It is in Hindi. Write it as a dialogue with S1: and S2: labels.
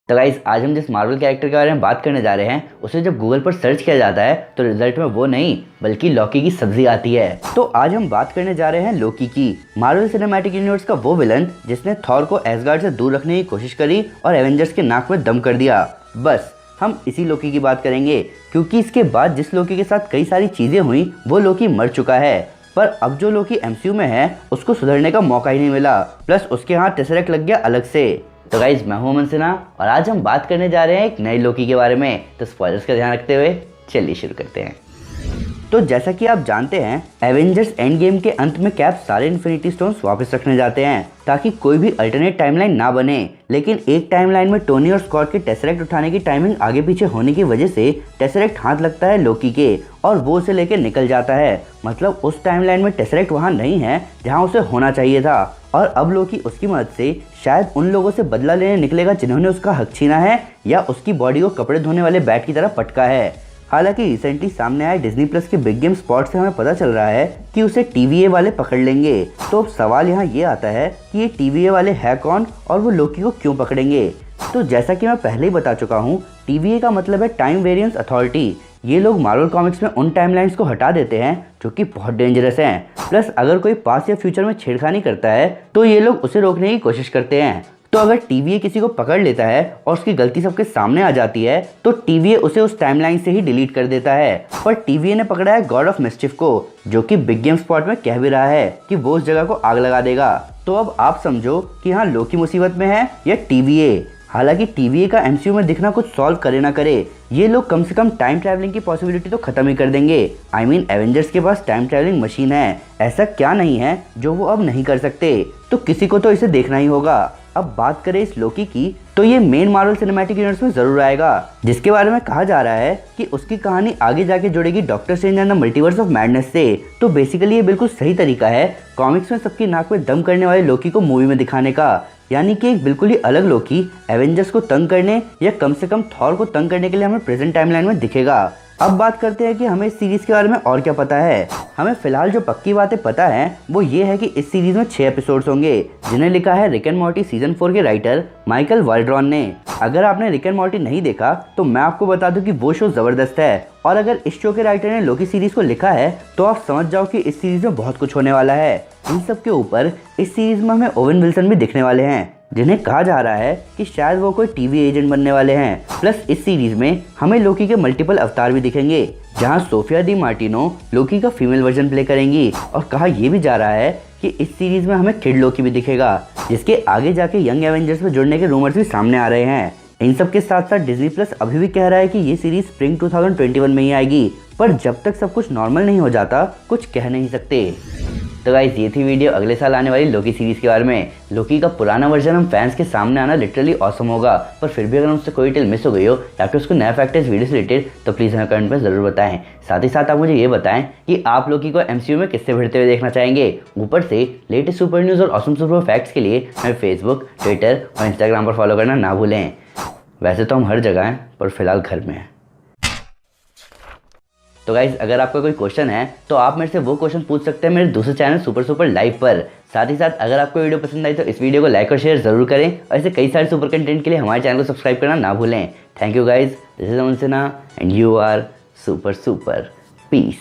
S1: तो गाइस आज हम जिस मार्वल कैरेक्टर के बारे में बात करने जा रहे हैं उसे जब गूगल पर सर्च किया जाता है तो रिजल्ट में वो नहीं बल्कि लॉकी की सब्जी आती है। तो आज हम बात करने जा रहे हैं लोकी की, मार्वल सिनेमैटिक यूनिवर्स का वो विलन जिसने थॉर को एसगार्ड से दूर रखने की कोशिश करी और एवेंजर्स के नाक में दम कर दिया। बस हम इसी लोकी की बात करेंगे क्योंकि इसके बाद जिस लोकी के साथ कई सारी चीजें हुई वो लोकी मर चुका है, पर अब जो लोकी एमसीयू में है उसको सुधरने का मौका ही नहीं मिला, प्लस उसके हाथ टेसरेक्ट लग गया अलग से। तो गाइज मैं हूं अमन सिन्हा और आज हम बात करने जा रहे हैं एक नई लोकी के बारे में, तो स्पॉयलर्स का ध्यान रखते हुए चलिए शुरू करते हैं। तो जैसा कि आप जानते हैं एवेंजर्स एंड गेम के अंत में कैप सारे इन्फिनिटी स्टोन्स वापस रखने जाते हैं ताकि कोई भी अल्टरनेट टाइमलाइन ना बने, लेकिन एक टाइमलाइन में टोनी और स्कॉट के टेसरेक्ट उठाने की टाइमिंग आगे पीछे होने की वजह से टेसरेक्ट हाथ लगता है लोकी के और वो उसे लेकर निकल जाता है। मतलब उस टाइमलाइन में टेसरेक्ट वहाँ नहीं है जहाँ उसे होना चाहिए था और अब लोकी उसकी मदद से शायद उन लोगों से बदला लेने निकलेगा जिन्होंने उसका हक छीना है या उसकी बॉडी को कपड़े धोने वाले बैट की तरह पटका है। हालांकि रिसेंटली सामने आए डिज्नी प्लस के बिग गेम स्पॉट से हमें पता चल रहा है कि उसे TVA वाले पकड़ लेंगे। तो अब सवाल यहाँ ये आता है कि ये TVA वाले है कौन और वो लोकी को क्यों पकड़ेंगे। तो जैसा कि मैं पहले ही बता चुका हूँ, TVA का मतलब है टाइम वेरिएंस अथॉरिटी। ये लोग मार्वल कॉमिक्स में उन टाइमलाइंस को हटा देते हैं जो कि बहुत डेंजरस हैं। प्लस अगर कोई पास्ट या फ्यूचर में छेड़खानी करता है तो ये लोग उसे रोकने की कोशिश करते हैं। तो अगर TVA किसी को पकड़ लेता है और उसकी गलती सबके सामने आ जाती है तो TVA उसे उस टाइमलाइन से ही डिलीट कर देता है। पर TVA ने पकड़ा है गॉड ऑफ मिस्चिफ को, जो कि बिग गेम स्पॉट में कह भी रहा है कि वो उस जगह को आग लगा देगा। तो अब आप समझो कि हाँ लोकी मुसीबत में है या TVA। हालांकि TVA का MCU में दिखना कुछ सॉल्व करे ना करे, ये लोग कम से कम टाइम ट्रैवलिंग की पॉसिबिलिटी तो खत्म ही कर देंगे। आई मीन एवेंजर्स के पास टाइम ट्रैवलिंग मशीन है, ऐसा क्या नहीं है जो वो अब नहीं कर सकते। तो किसी को तो इसे देखना ही होगा। अब बात करें इस लोकी की तो ये मेन मार्वल सिनेमैटिक यूनिवर्स में जरूर आएगा, जिसके बारे में कहा जा रहा है कि उसकी कहानी आगे जाके जुड़ेगी doctor Strange and the Multiverse of Madness से। तो बेसिकली ये बिल्कुल सही तरीका है कॉमिक्स में सबकी नाक में दम करने वाले लोकी को मूवी में दिखाने का, यानी कि एक बिल्कुल ही अलग लोकी एवेंजर्स को तंग करने या कम से कम थॉर को तंग करने के लिए हमें प्रेजेंट टाइमलाइन में दिखेगा। अब बात करते हैं कि हमें इस सीरीज के बारे में और क्या पता है। हमें फिलहाल जो पक्की बातें पता है वो ये है कि इस सीरीज में 6 एपिसोड्स होंगे जिन्हें लिखा है रिक एंड मॉर्टी सीजन 4 के राइटर माइकल वाल्ड्रॉन ने। अगर आपने रिक एंड मॉर्टी नहीं देखा तो मैं आपको बता दूं कि वो शो जबरदस्त है, और अगर इस शो के राइटर ने लोकी सीरीज को लिखा है तो आप समझ जाओ कि इस सीरीज में बहुत कुछ होने वाला है। इन सब के ऊपर इस सीरीज में हमें ओवेन विल्सन भी दिखने वाले हैं, जिन्हें कहा जा रहा है कि शायद वो कोई TV एजेंट बनने वाले हैं। प्लस इस सीरीज में हमें लोकी के मल्टीपल अवतार भी दिखेंगे, जहां सोफिया डी मार्टिनो लोकी का फीमेल वर्जन प्ले करेंगी, और कहा यह भी जा रहा है कि इस सीरीज में हमें किड लोकी भी दिखेगा, जिसके आगे जाके यंग एवेंजर्स में जुड़ने के रूमर्स भी सामने आ रहे हैं। इन सब के साथ साथ डिज्नी प्लस अभी भी कह रहा है कि ये सीरीज स्प्रिंग 2021 में ही आएगी, पर जब तक सब कुछ नॉर्मल नहीं हो जाता कुछ कह नहीं सकते। तो गाइस ये थी वीडियो अगले साल आने वाली लोकी सीरीज के बारे में। लोकी का पुराना वर्जन हम फैंस के सामने आना लिटरली ऑसम होगा, पर फिर भी अगर हमसे कोई डिटेल मिस हो गई हो या फिर उसको नया फैक्ट इस वीडियो से रिलेटेड तो प्लीज़ हमें कमेंट में ज़रूर बताएं। साथ ही साथ आप मुझे ये बताएं कि आप लोकी को MCU में किससे भिड़ते हुए देखना चाहेंगे। ऊपर से लेटेस्ट सुपर न्यूज़ और ऑसम सुपर फैक्ट्स के लिए हमें फेसबुक, ट्विटर और इंस्टाग्राम पर फॉलो करना ना भूलें। वैसे तो हम हर जगह हैं पर फिलहाल घर में हैं। तो गाइज अगर आपका कोई क्वेश्चन है तो आप मेरे से वो क्वेश्चन पूछ सकते हैं मेरे दूसरे चैनल सुपर सुपर लाइव पर। साथ ही साथ अगर आपको वीडियो पसंद आई तो इस वीडियो को लाइक और शेयर जरूर करें, और ऐसे कई सारे सुपर कंटेंट के लिए हमारे चैनल को सब्सक्राइब करना ना भूलें। Thank you guys, this is Aman Sinha and you are super super piece.